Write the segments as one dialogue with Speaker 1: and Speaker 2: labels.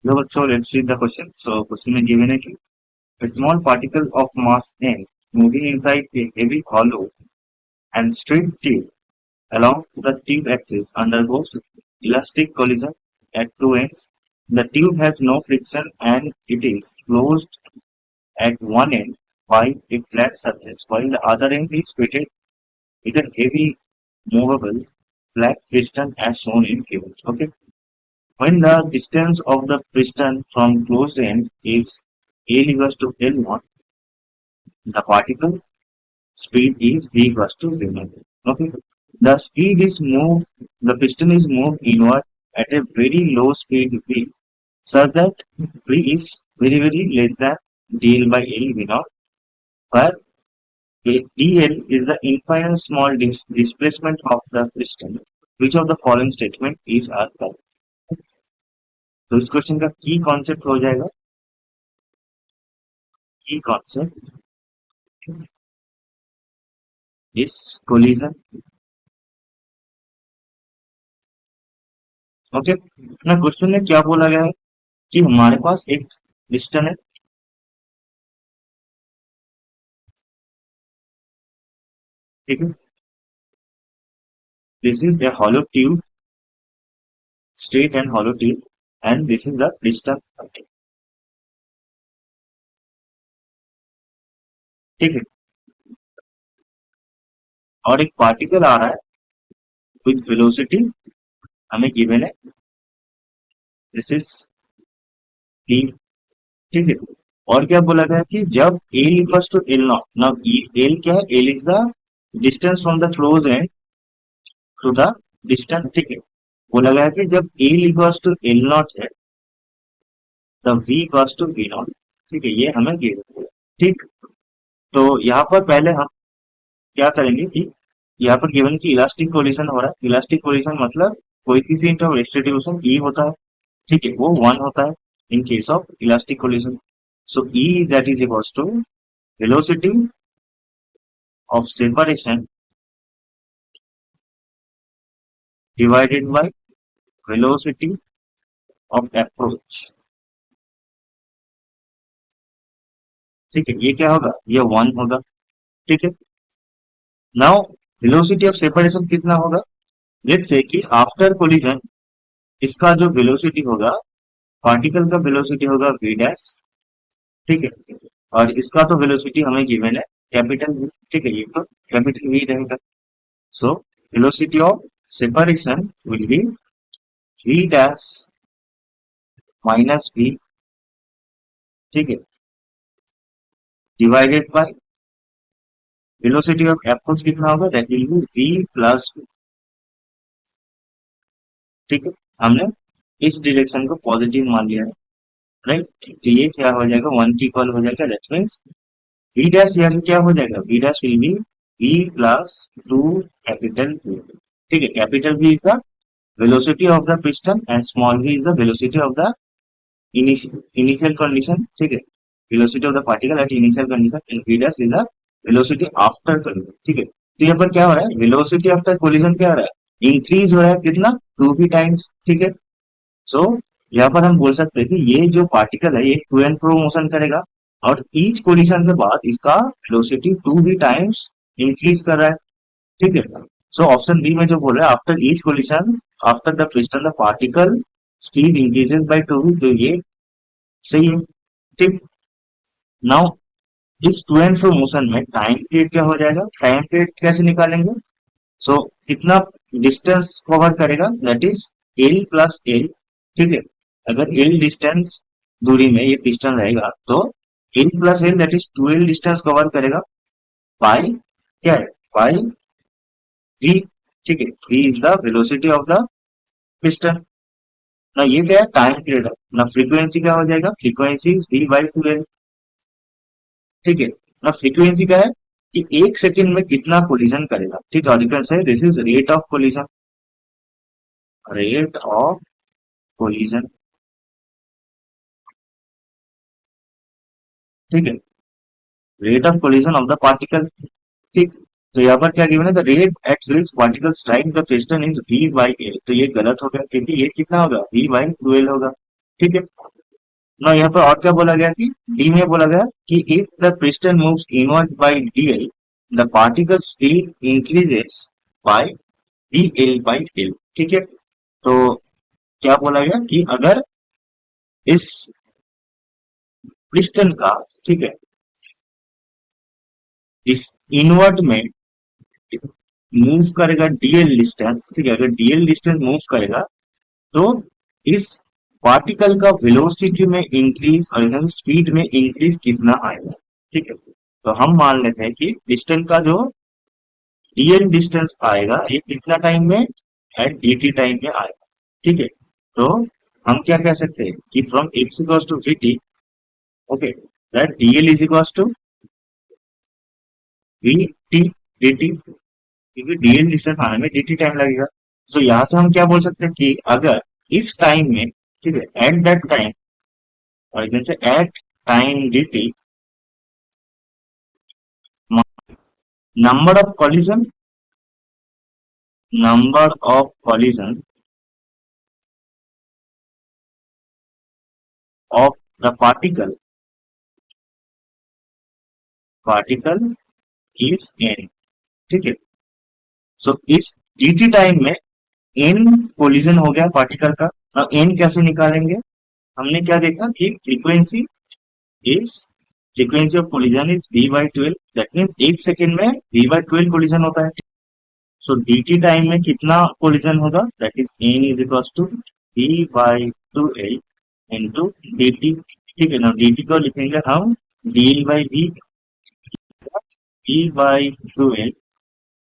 Speaker 1: Hello, bachcho, let's read the question. So, question में given है कि a small particle of mass n moving inside a heavy hollow and straight tube along the tube axis undergoes elastic collision at two ends. The tube has no friction and it is closed at one end by a flat surface, while the other end is fitted with a heavy movable flat piston as shown in figure. Okay. When the distance of the piston from closed end is L equals to L naught, the particle speed is V equals to V naught. Okay. The speed is moved, the piston is moved inward at a very low speed V, such that V is very less than dl by L V naught, where dl is the infinite small displacement of the piston. Which of the following statement is correct? तो इस question का की concept हो जाएगा, की concept इस collision. Okay. ना question में क्या बोला गया है कि हमारे पास एक पिस्टन है, ठीक है. This is a hollow tube, straight and hollow tube, and this is the piston. ठीक है. और एक पार्टिकल आ रहा है विद वेलोसिटी हमें गिवन है, दिस इज पी. ठीक है. और क्या बोला गया कि जब L equals to L not, now L क्या है, L is the distance from the close end to the distance. ठीक है. बोला गया कि जब L equals to L not है तब v equals to v not. ठीक है. ये हमें गिवन है. ठीक. तो यहाँ पर पहले हम क्या करेंगे कि यहाँ पर गिवन की इलास्टिक कोलिजन हो रहा है. इलास्टिक कोलिजन मतलब कोएफिशिएंट ऑफ डिस्ट्रीब्यूशन ई होता है, ठीक है, वो 1 होता है in case of elastic collision. So e that is equals to velocity of separation divided by velocity of approach. ठीक है. ये क्या होगा, ये 1 होगा. ठीक है. नाउ वेलोसिटी ऑफ सेपरेशन कितना होगा, लेट्स से कि आफ्टर कोलिजन इसका जो वेलोसिटी होगा, पार्टिकल का वेलोसिटी होगा v डैश. ठीक है. और इसका तो वेलोसिटी हमें गिवन है कैपिटल v. ठीक है. ये तो कैपिटल v रहेगा. So velocity of separation will be v dash minus v. ठीक है. Divided by velocity of approach कितना होगा, that will be v plus v. ठीक है. हमने इस डायरेक्शन को पॉजिटिव मान लिया है, राइट. तो ये क्या हो जाएगा, 1 की इक्वल हो जाएगा. दैट मीन्स v डैश यहाँ से क्या हो जाएगा, v dash will be v plus 2 capital v. ठीक है. Capital v is the velocity of the piston and small v is the velocity of the initial condition. ठीक है. Velocity of the particle at initial condition and v dash is the velocity after collision. ठीक है. तो यहाँ पर क्या हो रहा है, वेलोसिटी आफ्टर कोलिजन क्या हो रहा है, इंक्रीज हो रहा है कितना, 2v टाइम्स. ठीक है. सो यहाँ पर हम बोल सकते हैं कि ये जो पार्टिकल है ये टू एंड फ्रो मोशन करेगा और ईच कोलिजन के बाद इसका वेलोसिटी 2v टाइम्स इंक्रीज कर रहा है. ठीक है. सो ऑप्शन बी में जो बोल रहा है after each collision after the piston the particle speed increases by 2v, तो ये सही है. ठीक. नाउ इस टू एंड फ्रो मोशन में टाइम पीरियड क्या हो जाएगा, टाइम पीरियड कैसे निकालेंगे. सो कितना डिस्टेंस कवर करेगा, that is L plus L. ठीक है. अगर एल डिस्टेंस दूरी में ये पिस्टन रहेगा तो L plus L that is 2l distance cover करेगा बाय क्या है, बाय v. ठीक है. v is the velocity of the piston. ना ये क्या है, टाइम पीरियड है. ना फ्रीक्वेंसी क्या हो जाएगा, frequency is v bye 2l. ठीक है. ना फ्रीक्वेंसी क्या है कि 1 सेकंड में कितना कोलिजन करेगा. ठीक है. और you can say this is rate of collision, rate of collision. ठीक है. Rate of collision of the particle. ठीक. तो यहाँ पर क्या गिवन है, the rate at which particle strike the piston is v by L. तो ये गलत हो गया क्योंकि ये कितना होगा, v बाई 2l होगा. ठीक है ना। यहाँ पर और क्या बोला गया कि डी में बोला गया कि if the piston moves inward bye DL the particle speed increases by DL by L. ठीक है, तो क्या बोला गया कि अगर इस पिस्टन का, ठीक है, इस इनवर्ड में मूव करेगा डीएल डिस्टेंस, ठीक है, अगर डीएल डिस्टेंस मूव करेगा तो इस पार्टिकल का वेलोसिटी में इंक्रीज और स्पीड में इंक्रीज कितना आएगा। ठीक है, तो हम मान लेते हैं कि डिस्टेंस का जो डीएल डिस्टेंस आएगा ये कितना टाइम में, एट dt टाइम में आएगा। ठीक है, तो हम क्या कह सकते हैं कि from x equals to vt, okay, that dl is equals to vt dt, क्योंकि डीएल डिस्टेंस आने में dt टाइम लगेगा। तो यहां से हम क्या बोल सकते हैं कि अगर इस टाइम में, ठीक है, एट दैट टाइम, और इधर से at time dt, number of collision number of collision of the particle is n। ठीक है, सो इस dt टाइम में n कोलिजन हो गया पार्टिकल का। अब n कैसे निकालेंगे, हमने क्या देखा कि frequency of collision is v/12, that means एक सेकेंड में v/12 कोलिजन होता है। सो dt टाइम में कितना कोलिजन होगा, that is n is equal to v/2l into dt। ठीक है ना, dt को लिखेंगे हम v/2l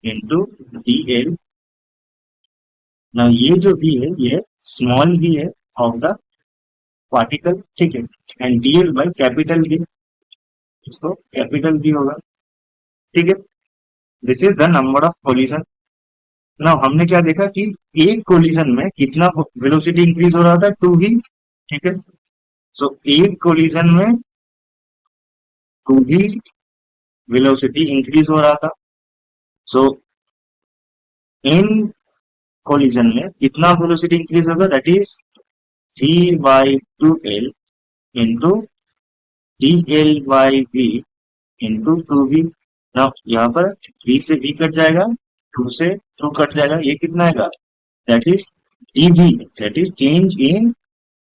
Speaker 1: इंटू dl ना। ये जो v है ये स्मॉल v है ऑफ द पार्टिकल, ठीक है, and dl by capital v, इसको कैपिटल v होगा। ठीक है, this is the number of collision. ना हमने क्या देखा कि एक कोलिजन में कितना वेलोसिटी इंक्रीज हो रहा था, 2v। ठीक है, सो एक कोलिजन में 2v वेलोसिटी इंक्रीज हो रहा था। सो इन कोलिजन में कितना वेलोसिटी इंक्रीज होगा, that is v/2l into dl by v into 2v। ना यहाँ पर v से v कट जाएगा, 2 से 2 कट जाएगा, ये कितना आएगा, that is dv, that is change in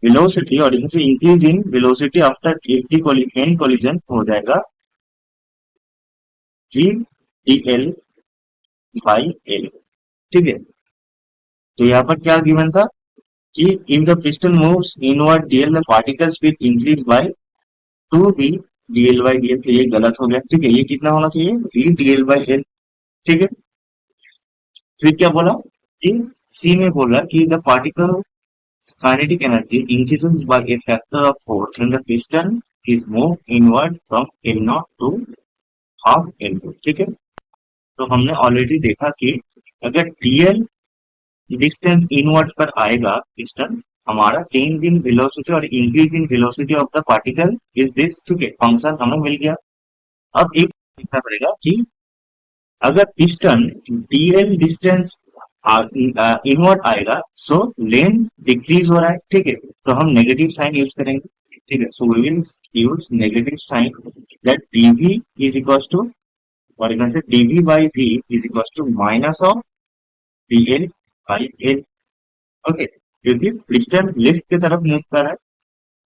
Speaker 1: velocity, और इनसे increase in velocity after an collision हो जाएगा v dl बाई l। ठीक है, तो यहाँ पर क्या गिवन था कि if the piston moves inward DL the particle speed increase by 2v dl by dl। तो ये गलत हो गया। ठीक है, ये कितना होना चाहिए, v dl बाई l। ठीक है, फिर क्या बोला कि सी में बोला कि the particle kinetic energy increases by a factor of 4 when the piston is move inward from L naught to half L two. ठीक है, तो हमने ऑलरेडी देखा कि अगर डीएल डिस्टेंस इनवर्ड पर आएगा पिस्टन, हमारा चेंज इन वेलोसिटी और increase in velocity of the particle is this. ठीक है, फंक्शन हमें मिल गया। अब एक देखना पड़ेगा कि अगर पिस्टन डीएल डिस्टेंस इनवर्ड आएगा, सो लेंथ डिक्रीज हो रहा है। ठीक है, तो हम नेगेटिव साइन यूज करेंगे। ठीक है, so we will use negative sign, that dv is equal to, और इधर से dv by v is equal to minus of dl by l। Okay, क्योंकि पिस्टन लिफ्ट की तरफ मूव कर रहा है।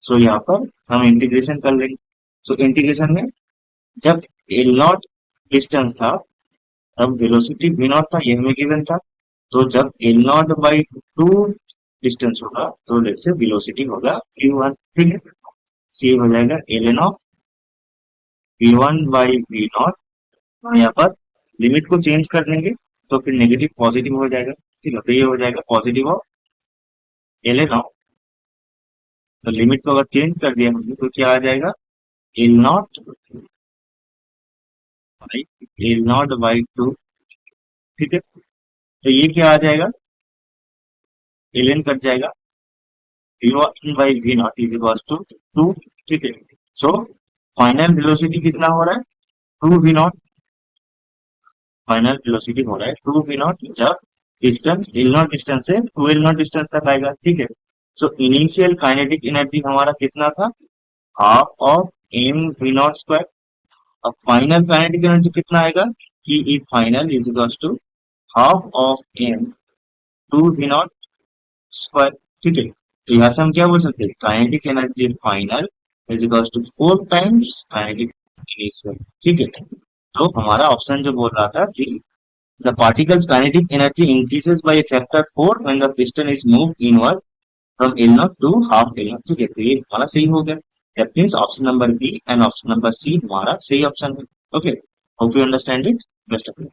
Speaker 1: सो यहाँ पर हम इंटीग्रेशन कर लेंगे। सो इंटीग्रेशन में जब एल नॉट डिस्टेंस था तब वेलोसिटी v नॉट था, ये हमें गिवन था। तो जब एल नॉट बाई 2 डिस्टेंस होगा तो लेट से वेलोसिटी होगा v1। ठीक है, ये हो जाएगा ln of v1 by v not. यहाँ पर लिमिट को चेंज कर देंगे तो फिर नेगेटिव पॉजिटिव हो जाएगा। ठीक है, तो ये हो जाएगा पॉजिटिव ऑफ ln ऑफ, तो लिमिट को अगर चेंज कर दिया हमने तो क्या आ जाएगा, एल नॉट बाई 2। ठीक है, तो ये क्या आ जाएगा, ln कट जाएगा, v1 by v naught is equal to 2। ठीक है, सो फाइनल वेलोसिटी कितना हो रहा है, 2 v नॉट। फाइनल वेलोसिटी हो रहा है 2 v नॉट जब डिस्टेंस एल नॉट डिस्टेंस से 2 एल नॉट डिस्टेंस तक आएगा। ठीक है, सो इनिशियल काइनेटिक एनर्जी हमारा कितना था, half of M V nought square. अब फाइनल काइनेटिक एनर्जी कितना आएगा, कि E final is equal to half of M to V nought square. ठीक है, तो यहाँ से हम क्या बोल सकते हैं, kinetic energy final is equal to 4 times kinetic initial. ठीक है, तो हमारा ऑप्शन जो बोल रहा था कि the particles kinetic energy increases by factor 4 when the piston is move inward from L naught to half L naught. ठीक है, तो ये हमारा सही हो गया। That means option number B and option number C हमारा सही ऑप्शन है। Okay, hope you understand it. Best of luck.